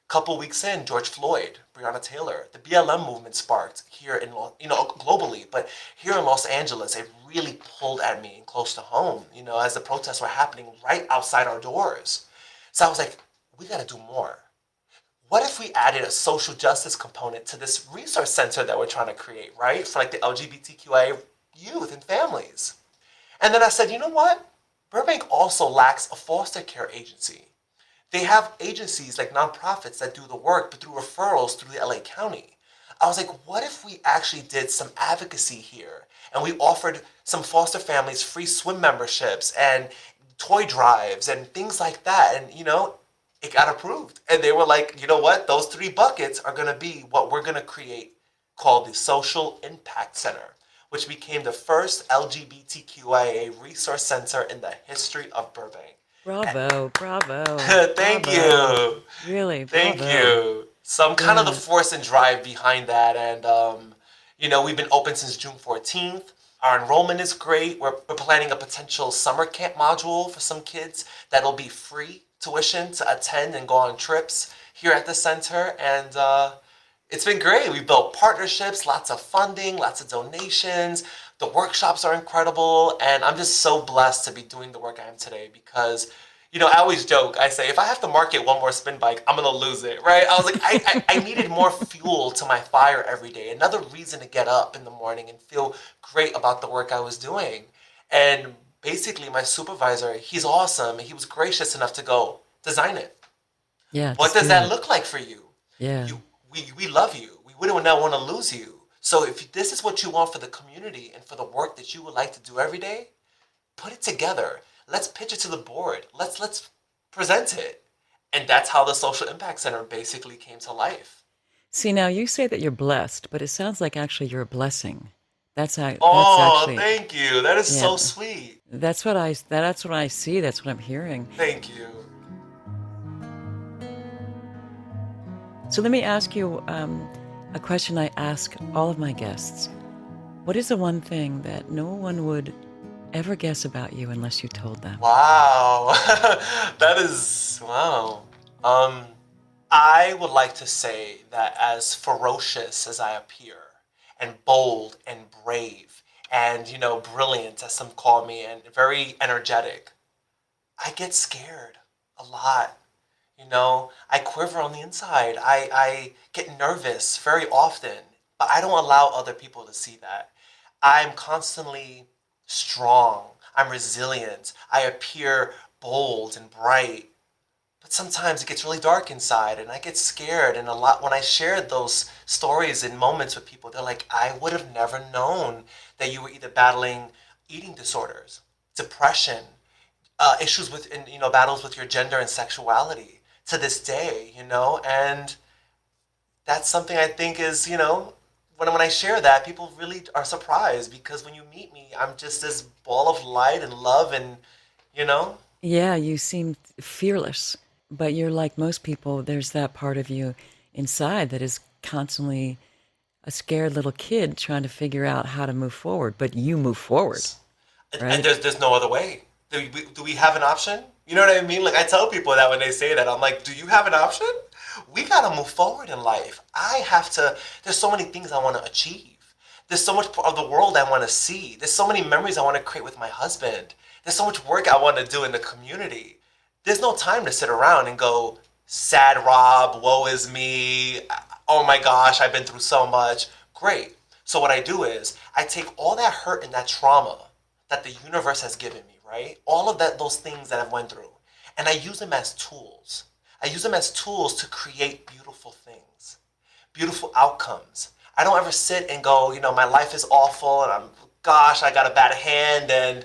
Couple weeks in, George Floyd, Breonna Taylor, the BLM movement sparked here in, globally, but here in Los Angeles, it really pulled at me and close to home, as the protests were happening right outside our doors. So I was like, we got to do more. What if we added a social justice component to this resource center that we're trying to create, right? For like the LGBTQIA youth and families. And then I said, you know what? Burbank also lacks a foster care agency. They have agencies like nonprofits that do the work, but through referrals through the LA County. I was like, what if we actually did some advocacy here and we offered some foster families free swim memberships and toy drives and things like that? And, it got approved. And they were like, you know what? Those 3 buckets are going to be what we're going to create called the Social Impact Center, which became the first LGBTQIA resource center in the history of Burbank. Bravo, bravo. Thank bravo. you. Really, Thank bravo. you. So I'm kind of the force and drive behind that. And, we've been open since June 14th. Our enrollment is great. We're planning a potential summer camp module for some kids that'll be free tuition to attend and go on trips here at the center. And it's been great. We've built partnerships, lots of funding, lots of donations. The workshops are incredible. And I'm just so blessed to be doing the work I am today because, I always joke. I say, if I have to market one more spin bike, I'm going to lose it, right? I was like, I needed more fuel to my fire every day. Another reason to get up in the morning and feel great about the work I was doing. And basically, my supervisor, he's awesome. He was gracious enough to go, design it. Yeah. What does that look like for you? Yeah. We love you. We would not want to lose you. So if this is what you want for the community and for the work that you would like to do every day, put it together. Let's pitch it to the board. Let's present it. And that's how the Social Impact Center basically came to life. See, now you say that you're blessed, but it sounds like actually you're a blessing. That's actually. Thank you. That is so sweet. That's what I see. That's what I'm hearing. Thank you. So let me ask you a question I ask all of my guests. What is the one thing that no one would ever guess about you unless you told them? Wow. That is, wow. I would like to say that as ferocious as I appear, and bold and brave and, brilliant, as some call me, and very energetic, I get scared a lot. I quiver on the inside. I get nervous very often, but I don't allow other people to see that. I'm constantly strong. I'm resilient. I appear bold and bright. But sometimes it gets really dark inside and I get scared. And a lot when I shared those stories and moments with people, they're like, I would have never known that you were either battling eating disorders, depression, issues with, battles with your gender and sexuality to this day, and that's something I think is, when I share that, people really are surprised because when you meet me, I'm just this ball of light and love and, Yeah, you seem fearless, but you're like most people, there's that part of you inside that is constantly a scared little kid trying to figure out how to move forward, but you move forward, right? And there's no other way. Do we have an option? You know what I mean? Like I tell people that when they say that, I'm like, do you have an option? We got to move forward in life. There's so many things I want to achieve. There's so much of the world I want to see. There's so many memories I want to create with my husband. There's so much work I want to do in the community. There's no time to sit around and go, sad Rob, woe is me. Oh my gosh, I've been through so much. Great. So what I do is I take all that hurt and that trauma that the universe has given me, right? All of those things that I've went through, and I use them as tools. I use them as tools to create beautiful things, beautiful outcomes. I don't ever sit and go, my life is awful and I got a bad hand and,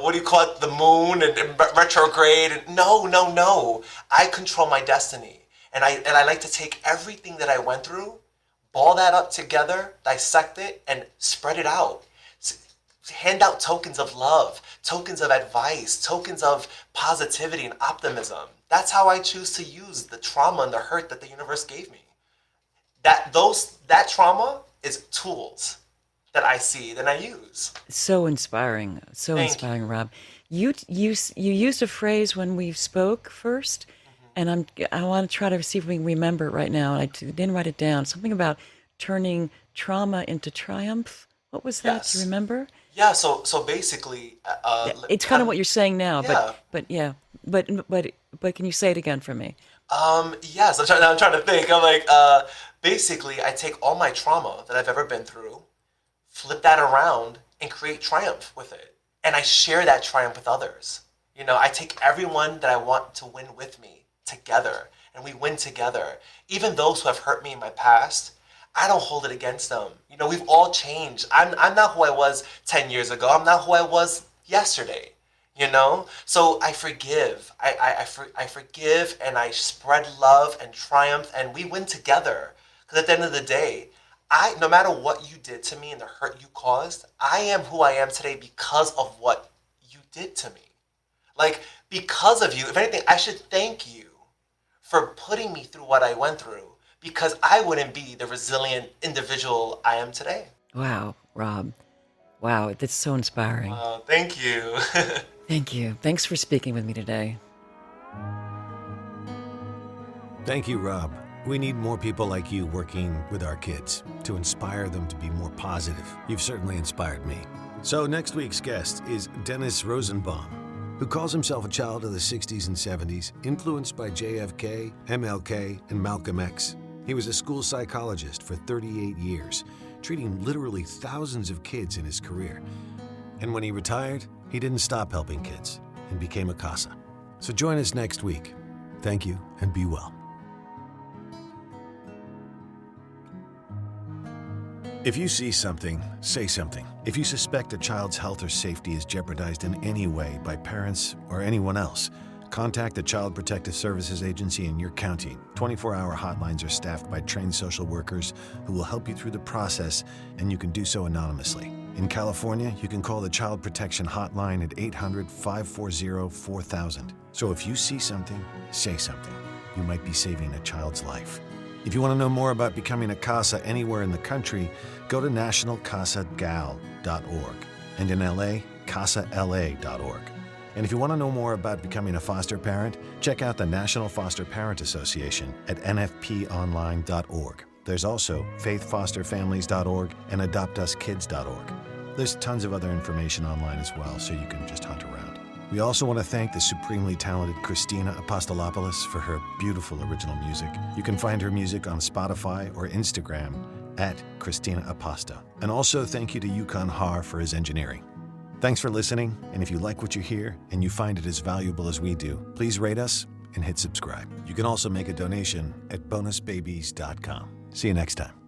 what do you call it, the moon and retrograde. And no. I control my destiny. And I like to take everything that I went through, ball that up together, dissect it, and spread it out. Hand out tokens of love, tokens of advice, tokens of positivity and optimism. That's how I choose to use the trauma and the hurt that the universe gave me. That trauma is tools that I see, that I use. So inspiring. So Thank inspiring, Rob. You used a phrase when we spoke first, and I want to try to see if we can remember it right now. And I didn't write it down. Something about turning trauma into triumph. What was that? Yes. Do you remember? Yeah, so basically, It's kind of what you're saying now, yeah. but can you say it again for me? Yes, I'm trying to think. I'm like, basically, I take all my trauma that I've ever been through, flip that around, and create triumph with it. And I share that triumph with others. You know, I take everyone that I want to win with me together, and we win together. Even those who have hurt me in my past, I don't hold it against them. You know, we've all changed. I'm not who I was 10 years ago. I'm not who I was yesterday, you know? So I forgive. I forgive, and I spread love and triumph, and we win together. Because at the end of the day, no matter what you did to me and the hurt you caused, I am who I am today because of what you did to me. Like, because of you, if anything, I should thank you for putting me through what I went through, because I wouldn't be the resilient individual I am today. Wow, Rob. Wow, that's so inspiring. Thank you. Thank you. Thanks for speaking with me today. Thank you, Rob. We need more people like you working with our kids to inspire them to be more positive. You've certainly inspired me. So next week's guest is Dennis Rosenbaum, who calls himself a child of the 60s and 70s, influenced by JFK, MLK, and Malcolm X. He was a school psychologist for 38 years, treating literally thousands of kids in his career. And when he retired, he didn't stop helping kids and became a CASA. So join us next week. Thank you, and be well. If you see something, say something. If you suspect a child's health or safety is jeopardized in any way by parents or anyone else, contact the Child Protective Services Agency in your county. 24-hour hotlines are staffed by trained social workers who will help you through the process, and you can do so anonymously. In California, you can call the Child Protection Hotline at 800-540-4000. So if you see something, say something. You might be saving a child's life. If you want to know more about becoming a CASA anywhere in the country, go to nationalcasagal.org, and in LA, casala.org. And if you want to know more about becoming a foster parent, check out the National Foster Parent Association at nfponline.org. There's also faithfosterfamilies.org and adoptuskids.org. There's tons of other information online as well, so you can just hunt around. We also want to thank the supremely talented Christina Apostolopoulos for her beautiful original music. You can find her music on Spotify or Instagram at Christina Aposta. And also thank you to Yukon Har for his engineering. Thanks for listening, and if you like what you hear and you find it as valuable as we do, please rate us and hit subscribe. You can also make a donation at bonusbabies.com. See you next time.